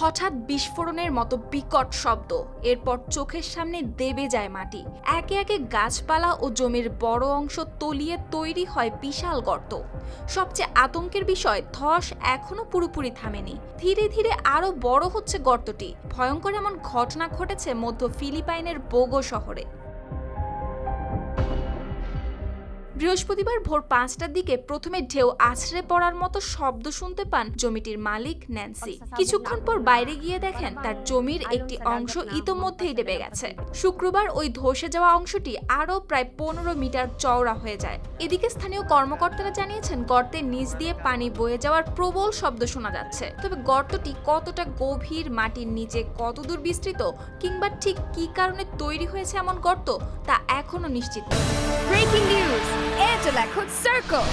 হঠাৎ বিস্ফোরণের মতো বিকট শব্দ, এরপর চোখের সামনে দেবে যায় মাটি। একে একে গাছপালা ও জমির বড় অংশ তলিয়ে তৈরি হয় বিশাল গর্ত। সবচেয়ে আতঙ্কের বিষয়, ধস এখনো পুরোপুরি থামেনি। ধীরে ধীরে আরো বড় হচ্ছে গর্তটি। ভয়ঙ্কর এমন ঘটনা ঘটেছে মধ্য ফিলিপাইনের বোগো শহরে। বৃহস্পতিবার ভোর 5টার দিকে প্রথমে ঢেউ আছড়ে পড়ার মতো শব্দ শুনতে পান জমিটির মালিক ন্যান্সি। কিছুক্ষণ পর বাইরে গিয়ে দেখেন তার জমির একটি অংশ ইতোমধ্যেই ডেবে গেছে। শুক্রবার ওই ধসে যাওয়া অংশটি আরও প্রায় 15 মিটার চওড়া হয়ে যায়। এদিকে স্থানীয় কর্মকর্তারা জানিয়েছেন গর্তের নিচ দিয়ে পানি বয়ে যাওয়ার প্রবল শব্দ শোনা যাচ্ছে। তবে গর্তটি কতটা গভীর, মাটির নিচে কতদূর বিস্তৃত, কিংবা ঠিক কী কারণে তৈরি হয়েছে এমন গর্ত, তা এখনো নিশ্চিত নয়। Breaking news! Angela Lacote Circle!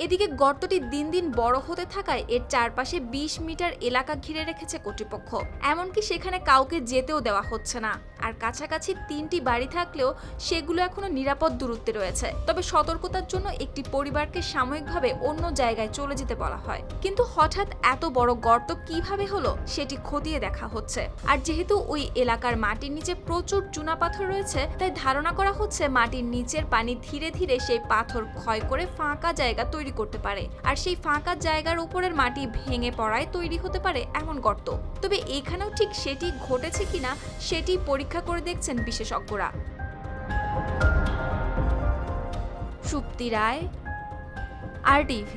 এদিকে গর্তটি দিন দিন বড় হতে থাকায় এর চারপাশে 20 মিটার এলাকা ঘিরে রেখেছে কর্তৃপক্ষ। এমনকি সেখানে কাউকে যেতেও দেওয়া হচ্ছে না। আর কাছাকাছি 3টি বাড়ি থাকলেও সেগুলো এখনো নিরাপদ দূরত্বে রয়েছে। তবে সতর্কতার জন্য একটি পরিবারকে সাময়িকভাবে অন্য জায়গায় চলে যেতে বলা হয়। কিন্তু হঠাৎ এত বড় গর্ত কিভাবে হলো সেটি খতিয়ে দেখা হচ্ছে। আর যেহেতু ওই এলাকার মাটির নিচে প্রচুর চুনাপাথর রয়েছে, তাই ধারণা করা হচ্ছে মাটির নিচের পানি ধীরে ধীরে সেই পাথর ক্ষয় করে ফাঁকা জায়গা তৈরি করতে পারে। আর সেই ফাঁকা জায়গার উপরের মাটি ভেঙে পড়ায় তৈরি হতে পারে এমন গর্ত। তবে এখানেও ঠিক সেটি ঘটেছে কিনা সেটি পরীক্ষা করে দেখছেন বিশেষজ্ঞরা। সুপ্তি রায়, RTV।